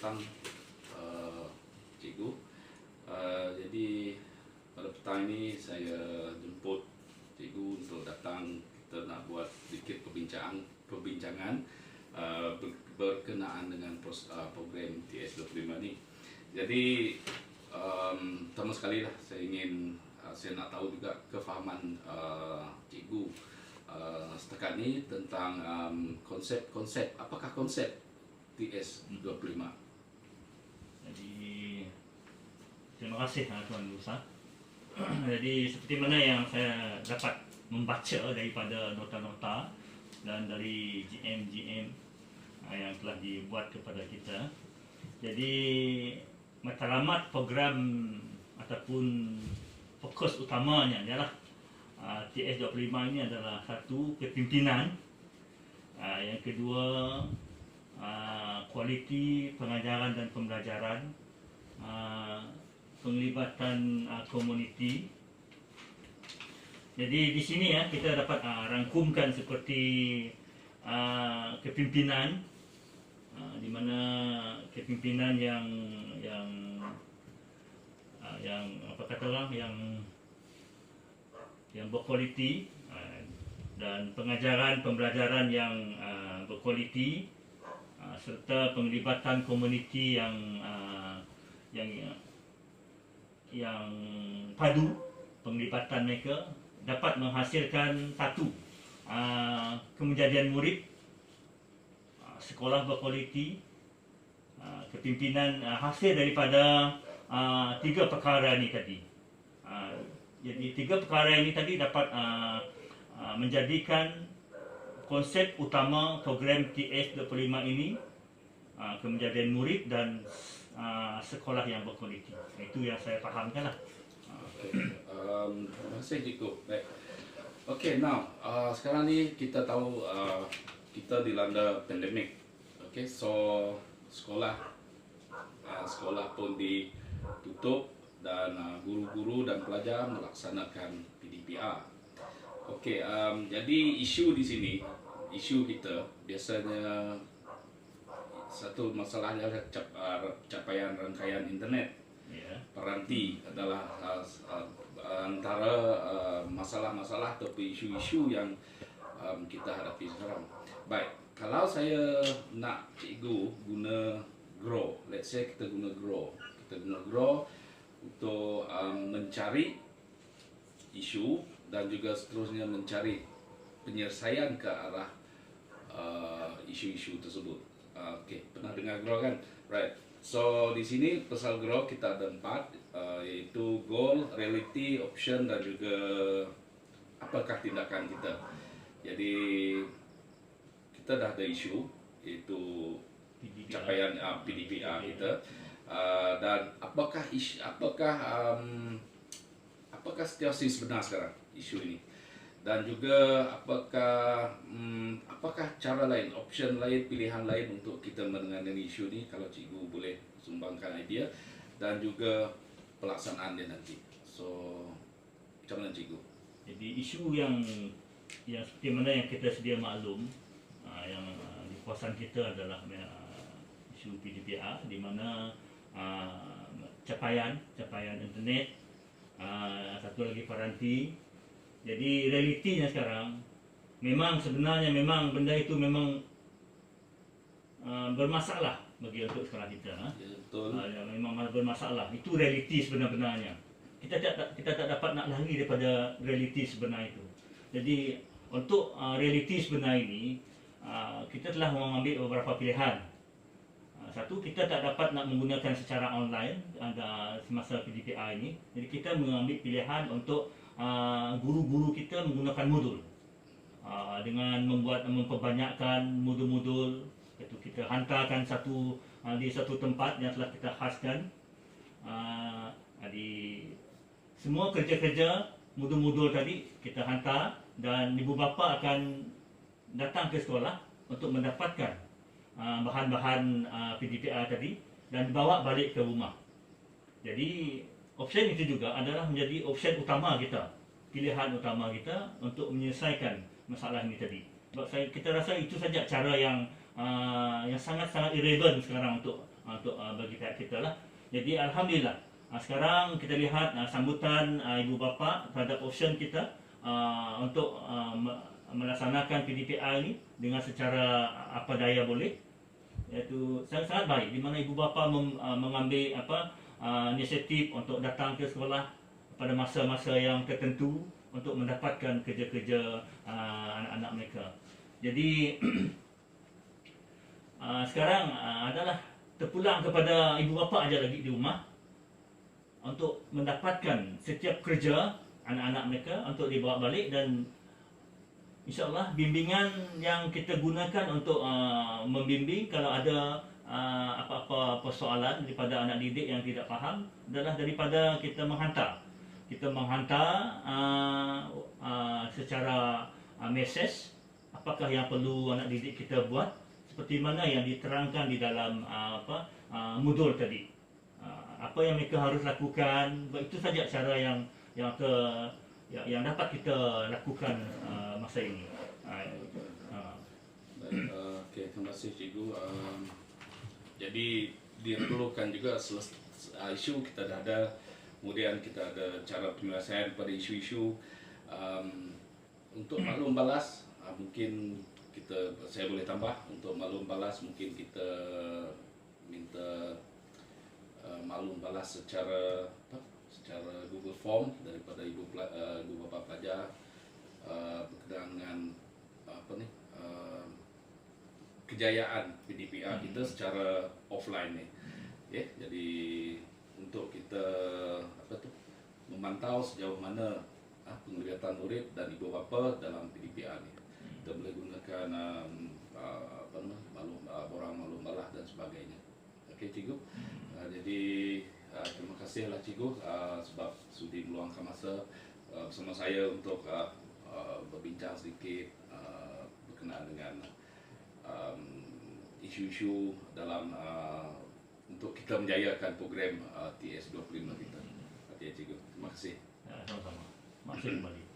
petang, cikgu. Jadi pada petang ini saya jemput cikgu untuk datang, kita nak buat sedikit perbincangan berkenaan dengan program TS25 ni. Jadi pertama sekali lah saya nak tahu juga kefahaman cikgu setakat ni tentang konsep, apakah konsep TS25. Jadi terima kasih Tuan Lusa. Jadi seperti mana yang saya dapat membaca daripada nota-nota dan dari GM yang telah dibuat kepada kita. Jadi matlamat program ataupun fokus utamanya adalah TS25 ini adalah satu, kepimpinan, yang kedua kualiti pengajaran dan pembelajaran, penglibatan komuniti. Jadi di sini kita dapat rangkumkan seperti kepimpinan, di mana kepimpinan yang apa kata orang yang berkualiti, dan pengajaran pembelajaran yang berkualiti, serta penglibatan komuniti yang padu. Penglibatan mereka dapat menghasilkan satu, kemujadian murid, sekolah berkualiti, kepimpinan, hasil daripada tiga perkara ini tadi. Jadi tiga perkara ini tadi dapat menjadikan konsep utama program TS25 ini, kemujadian murid dan sekolah yang berkualiti. Itu yang saya fahamkan lah. Terima kasih cikgu. Baik. Okay, now sekarang ni kita tahu kita dilanda pandemik. Okay, so sekolah pun ditutup dan guru-guru dan pelajar melaksanakan PDPR. Okey, jadi isu di sini, isu kita biasanya satu masalah adalah capaian rangkaian internet. Peranti adalah antara masalah-masalah atau isu-isu yang kita hadapi sekarang. Baik, kalau saya nak cikgu guna Grow, let's say kita guna Grow untuk mencari isu dan juga seterusnya mencari penyelesaian ke arah isu-isu tersebut. Okey, pernah dengar Grow kan? Right. So di sini pasal Grow kita ada 4, iaitu goal, reality, option dan juga apakah tindakan kita. Jadi kita dah ada isu, iaitu capaian PDPR kita, dan apakah situasi sebenar sekarang isu ini, dan juga apakah cara lain, option lain, pilihan lain untuk kita menangani isu ini. Kalau cikgu boleh sumbangkan idea dan juga pelaksanaan dia nanti. So macam mana cikgu? Jadi isu yang seperti mana yang kita sedia maklum, yang di kawasan kita adalah isu PDPR, di mana capaian internet, satu lagi peranti. Jadi realitinya sekarang sebenarnya benda itu memang bermasalah bagi untuk sekolah kita. Betul. Memang bermasalah. Itu realiti sebenar-benarnya. Kita tak dapat nak lari daripada realiti sebenar itu. Jadi untuk realiti sebenar ini, kita telah mengambil beberapa pilihan. Satu, kita tak dapat nak menggunakan secara online semasa PDPR ini. Jadi kita mengambil pilihan untuk guru-guru kita menggunakan modul, dengan memperbanyakkan modul-modul. Itu kita hantarkan di satu tempat yang telah kita khaskan. Di semua kerja-kerja modul-modul tadi kita hantar, dan ibu bapa akan datang ke sekolah untuk mendapatkan bahan-bahan PDPR tadi dan dibawa balik ke rumah. Jadi option itu juga adalah menjadi option utama kita, pilihan utama kita untuk menyelesaikan masalah ini tadi. Sebab kita rasa itu saja cara yang sangat-sangat irrelevant sekarang untuk untuk bagi pihak kita lah. Jadi alhamdulillah sekarang kita lihat sambutan ibu bapa terhadap option kita untuk melaksanakan PDPI ini dengan secara apa daya boleh, iaitu sangat baik, di mana ibu bapa mengambil inisiatif untuk datang ke sekolah pada masa-masa yang tertentu untuk mendapatkan kerja-kerja anak-anak mereka. Jadi sekarang adalah terpulang kepada ibu bapa aja lagi di rumah untuk mendapatkan setiap kerja anak-anak mereka untuk dibawa balik, dan insyaAllah bimbingan yang kita gunakan untuk membimbing kalau ada apa-apa persoalan daripada anak didik yang tidak faham adalah daripada kita menghantar. Kita menghantar secara mesej apakah yang perlu anak didik kita buat, seperti mana yang diterangkan di dalam modul tadi. Apa yang mereka harus lakukan, itu saja cara yang dapat kita lakukan masa ini. Okey, terima kasih cikgu. Jadi diperlukan juga isu kita dah ada, kemudian kita ada cara penyelesaian pada isu-isu. Untuk maklum balas, mungkin saya boleh tambah untuk maklum balas, mungkin kita minta maklum balas secara Google Form daripada ibu bapa pelajar berkenaan dengan kejayaan PDPR kita secara offline ni. Okay? Jadi untuk kita memantau sejauh mana penglibatan murid dan ibu bapa dalam PDPR ni, kita boleh gunakan borang maklum balas dan sebagainya. Okey cikgu. Jadi terima kasihlah cikgu sebab sudi meluangkan masa bersama saya untuk berbincang sedikit berkenaan dengan isu-isu dalam untuk kita menjayakan program TS25 kita. Okey cikgu. Terima kasih. Sama-sama. Maksud kembali.